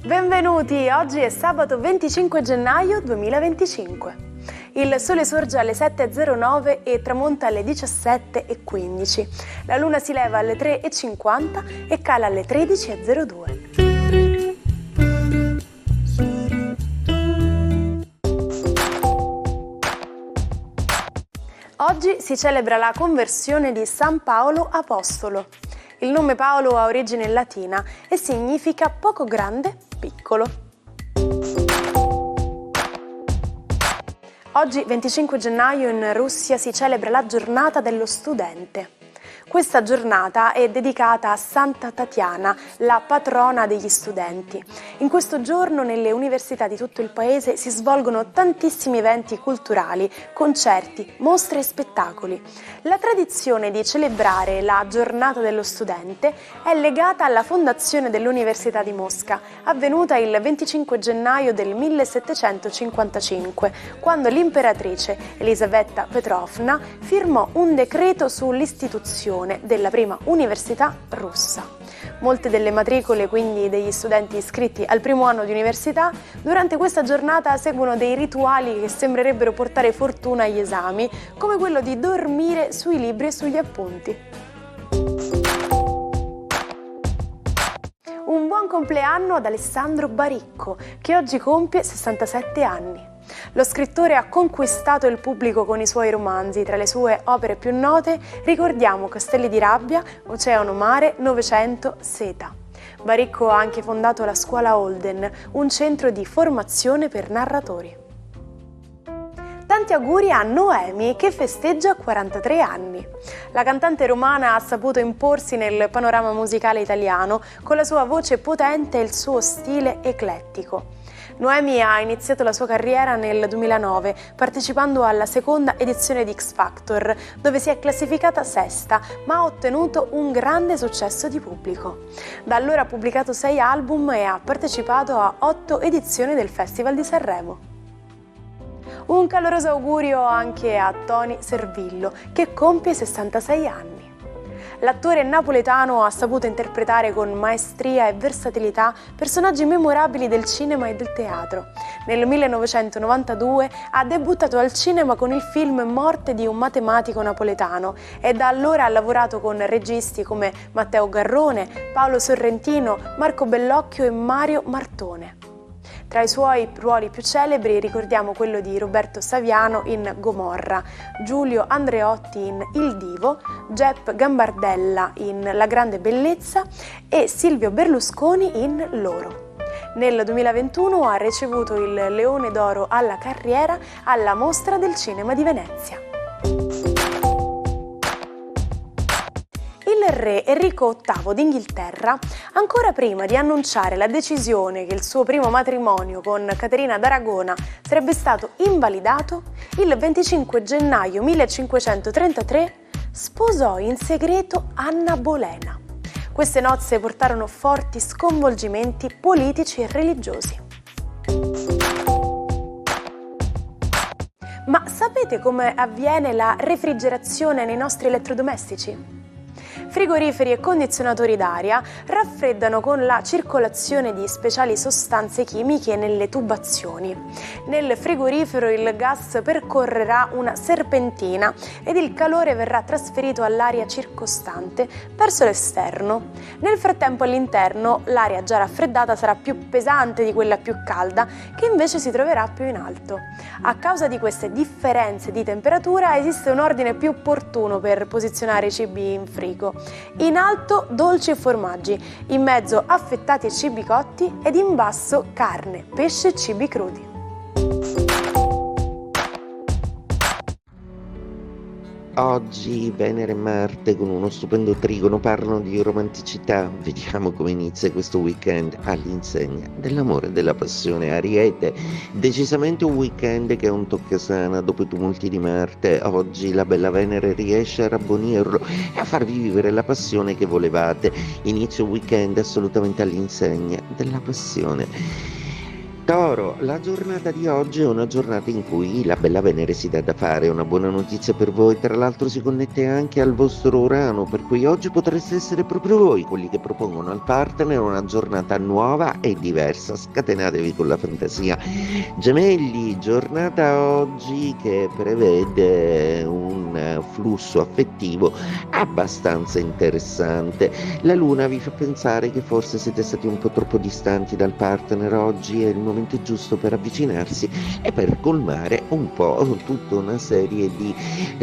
Benvenuti, oggi è sabato 25 gennaio 2025. Il sole sorge alle 7.09 e tramonta alle 17.15. La luna si leva alle 3.50 e cala alle 13.02. Oggi si celebra la conversione di San Paolo Apostolo. Il nome Paolo ha origine latina e significa poco grande, piccolo. Oggi, 25 gennaio, in Russia si celebra la giornata dello studente. Questa giornata è dedicata a Santa Tatiana, la patrona degli studenti. In questo giorno nelle università di tutto il paese si svolgono tantissimi eventi culturali, concerti, mostre e spettacoli. La tradizione di celebrare la giornata dello studente è legata alla fondazione dell'Università di Mosca, avvenuta il 25 gennaio del 1755, quando l'imperatrice Elisaveta Petrovna firmò un decreto sull'istituzione della prima università russa. Molte delle matricole, quindi degli studenti iscritti al primo anno di università, durante questa giornata seguono dei rituali che sembrerebbero portare fortuna agli esami, come quello di dormire sui libri e sugli appunti. Un buon compleanno ad Alessandro Baricco, che oggi compie 67 anni. Lo scrittore ha conquistato il pubblico con i suoi romanzi. Tra le sue opere più note ricordiamo Castelli di Rabbia, Oceano Mare, Novecento, Seta. Baricco ha anche fondato la Scuola Holden, un centro di formazione per narratori. Tanti auguri a Noemi, che festeggia 43 anni. La cantante romana ha saputo imporsi nel panorama musicale italiano con la sua voce potente e il suo stile eclettico. Noemi ha iniziato la sua carriera nel 2009 partecipando alla seconda edizione di X Factor, dove si è classificata sesta, ma ha ottenuto un grande successo di pubblico. Da allora ha pubblicato 6 album e ha partecipato a 8 edizioni del Festival di Sanremo. Un caloroso augurio anche a Tony Servillo, che compie 66 anni. L'attore napoletano ha saputo interpretare con maestria e versatilità personaggi memorabili del cinema e del teatro. Nel 1992 ha debuttato al cinema con il film Morte di un matematico napoletano e da allora ha lavorato con registi come Matteo Garrone, Paolo Sorrentino, Marco Bellocchio e Mario Martone. Tra i suoi ruoli più celebri ricordiamo quello di Roberto Saviano in Gomorra, Giulio Andreotti in Il Divo, Jep Gambardella in La Grande Bellezza e Silvio Berlusconi in Loro. Nel 2021 ha ricevuto il Leone d'Oro alla carriera alla Mostra del Cinema di Venezia. Il re Enrico VIII d'Inghilterra, ancora prima di annunciare la decisione che il suo primo matrimonio con Caterina d'Aragona sarebbe stato invalidato, il 25 gennaio 1533 sposò in segreto Anna Bolena. Queste nozze portarono forti sconvolgimenti politici e religiosi. Ma sapete come avviene la refrigerazione nei nostri elettrodomestici? Frigoriferi e condizionatori d'aria raffreddano con la circolazione di speciali sostanze chimiche nelle tubazioni. Nel frigorifero il gas percorrerà una serpentina ed il calore verrà trasferito all'aria circostante verso l'esterno. Nel frattempo all'interno l'aria già raffreddata sarà più pesante di quella più calda, che invece si troverà più in alto. A causa di queste differenze di temperatura esiste un ordine più opportuno per posizionare i cibi in frigo. In alto dolci e formaggi, in mezzo affettati e cibi cotti ed in basso carne, pesce e cibi crudi. Oggi Venere e Marte con uno stupendo trigono parlano di romanticità. Vediamo come inizia questo weekend all'insegna dell'amore e della passione. Ariete, decisamente un weekend che è un toccasana dopo i tumulti di Marte. Oggi la bella Venere riesce a rabbonirlo e a farvi vivere la passione che volevate. Inizio weekend assolutamente all'insegna della passione. Toro, la giornata di oggi è una giornata in cui la bella Venere si dà da fare, una buona notizia per voi, tra l'altro si connette anche al vostro Urano, per cui oggi potreste essere proprio voi quelli che propongono al partner una giornata nuova e diversa, scatenatevi con la fantasia. Gemelli, giornata oggi che prevede un flusso affettivo abbastanza interessante. La luna vi fa pensare che forse siete stati un po' troppo distanti dal partner oggi, è il momento giusto per avvicinarsi e per colmare un po' tutta una serie di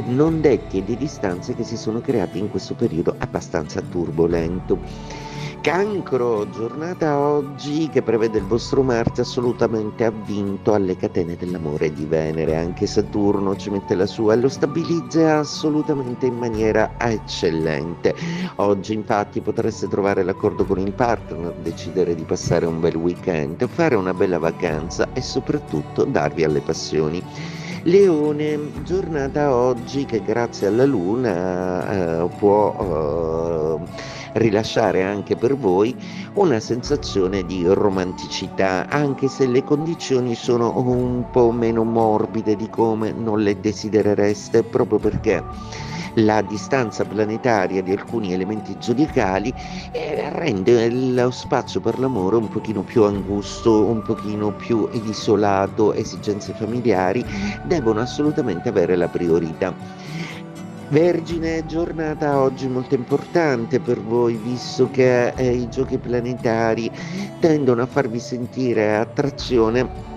non detti e di distanze che si sono create in questo periodo abbastanza turbolento. Cancro, giornata oggi che prevede il vostro Marte assolutamente avvinto alle catene dell'amore di Venere, anche Saturno ci mette la sua e lo stabilizza assolutamente in maniera eccellente. Oggi infatti potreste trovare l'accordo con il partner, decidere di passare un bel weekend, fare una bella vacanza e soprattutto darvi alle passioni. Leone, giornata oggi che grazie alla luna può rilasciare anche per voi una sensazione di romanticità, anche se le condizioni sono un po' meno morbide di come non le desiderereste, proprio perché la distanza planetaria di alcuni elementi zodiacali rende lo spazio per l'amore un pochino più angusto, un pochino più isolato, esigenze familiari devono assolutamente avere la priorità. Vergine, giornata oggi molto importante per voi, visto che i giochi planetari tendono a farvi sentire attrazione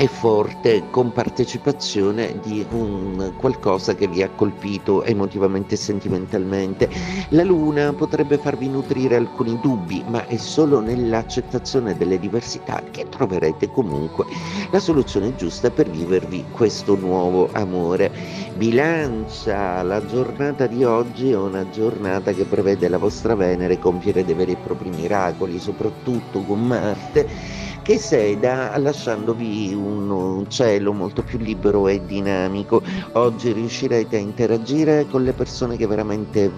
e forte compartecipazione di un qualcosa che vi ha colpito emotivamente e sentimentalmente. La luna potrebbe farvi nutrire alcuni dubbi, ma è solo nell'accettazione delle diversità che troverete comunque la soluzione giusta per vivervi questo nuovo amore. Bilancia, la giornata di oggi è una giornata che prevede la vostra Venere compiere dei veri e propri miracoli, soprattutto con Marte che seda lasciandovi un cielo molto più libero e dinamico. Oggi riuscirete a interagire con le persone che veramente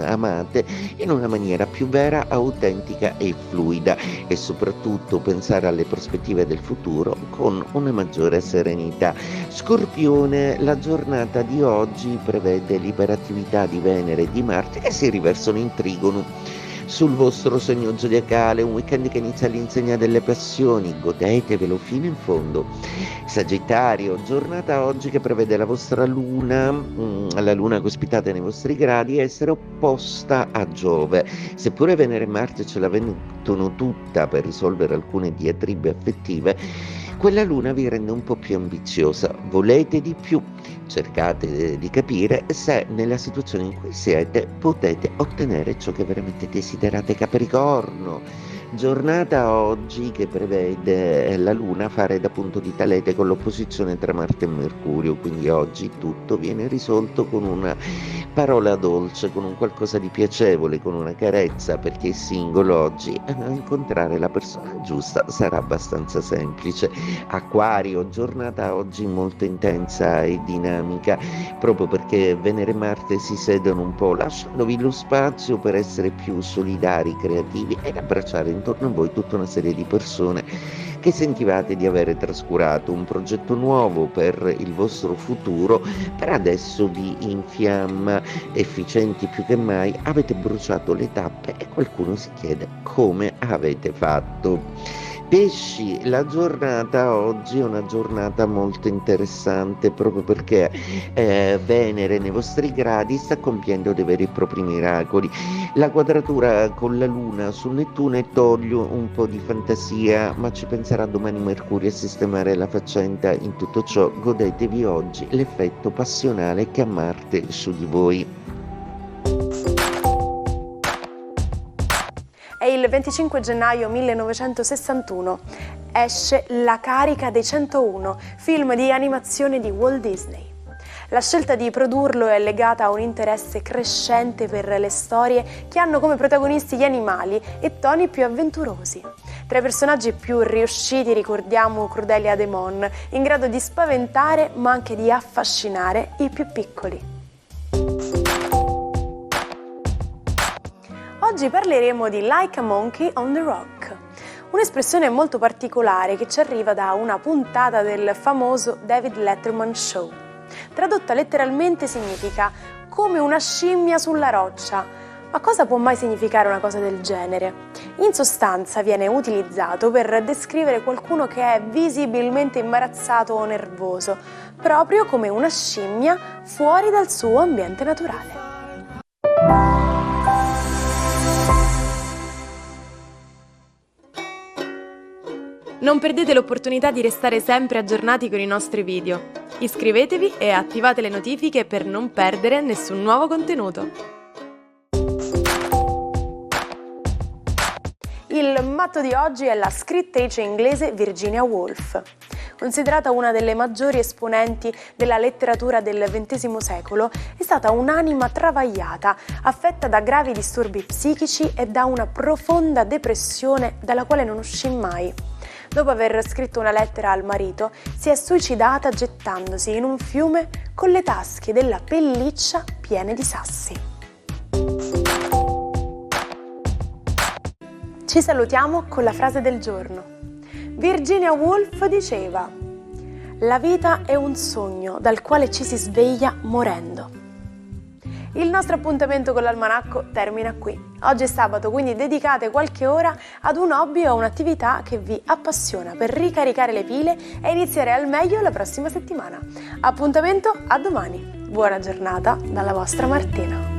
amate in una maniera più vera, autentica e fluida e soprattutto pensare alle prospettive del futuro con una maggiore serenità. Scorpione, la giornata di oggi prevede l'iperattività di Venere e di Marte che si riversano in trigono sul vostro segno zodiacale, un weekend che inizia all'insegna delle passioni, godetevelo fino in fondo. Sagittario, giornata oggi che prevede la vostra luna, la luna che ospitate nei vostri gradi, essere opposta a Giove. Seppure Venere e Marte ce la mettono tutta per risolvere alcune diatribe affettive, quella luna vi rende un po' più ambiziosa, volete di più, cercate di capire se nella situazione in cui siete potete ottenere ciò che veramente desiderate. Capricorno, giornata oggi che prevede la luna fare da punto di talete con l'opposizione tra Marte e Mercurio, quindi oggi tutto viene risolto con una parola dolce, con un qualcosa di piacevole, con una carezza, perché il singolo oggi incontrare la persona giusta sarà abbastanza semplice. Acquario, giornata oggi molto intensa e dinamica, proprio perché Venere e Marte si sedono un po', lasciandovi lo spazio per essere più solidari, creativi ed abbracciare intorno a voi tutta una serie di persone che sentivate di avere trascurato. Un progetto nuovo per il vostro futuro per adesso vi infiamma, efficienti più che mai, avete bruciato le tappe e qualcuno si chiede come avete fatto. Pesci, la giornata oggi è una giornata molto interessante proprio perché Venere nei vostri gradi sta compiendo dei veri e propri miracoli. La quadratura con la Luna su Nettuno toglie un po' di fantasia, ma ci penserà domani Mercurio a sistemare la faccenda. In tutto ciò godetevi oggi l'effetto passionale che ha Marte su di voi. È il 25 gennaio 1961. Esce La carica dei 101, film di animazione di Walt Disney. La scelta di produrlo è legata a un interesse crescente per le storie che hanno come protagonisti gli animali e toni più avventurosi. Tra i personaggi più riusciti ricordiamo Crudelia Demon, in grado di spaventare ma anche di affascinare i più piccoli. Oggi parleremo di Like a Monkey on the Rock, Un'espressione molto particolare che ci arriva da una puntata del famoso David Letterman Show. Tradotta letteralmente significa come una scimmia sulla roccia. Ma cosa può mai significare una cosa del genere? In sostanza viene utilizzato per descrivere qualcuno che è visibilmente imbarazzato o nervoso, proprio come una scimmia fuori dal suo ambiente naturale. Non perdete l'opportunità di restare sempre aggiornati con i nostri video. Iscrivetevi e attivate le notifiche per non perdere nessun nuovo contenuto. Il matto di oggi è la scrittrice inglese Virginia Woolf. Considerata una delle maggiori esponenti della letteratura del XX secolo, è stata un'anima travagliata, affetta da gravi disturbi psichici e da una profonda depressione dalla quale non uscì mai. Dopo aver scritto una lettera al marito, si è suicidata gettandosi in un fiume con le tasche della pelliccia piene di sassi. Ci salutiamo con la frase del giorno. Virginia Woolf diceva: «La vita è un sogno dal quale ci si sveglia morendo». Il nostro appuntamento con l'Almanacco termina qui. Oggi è sabato, quindi dedicate qualche ora ad un hobby o un'attività che vi appassiona per ricaricare le pile e iniziare al meglio la prossima settimana. Appuntamento a domani. Buona giornata dalla vostra Martina.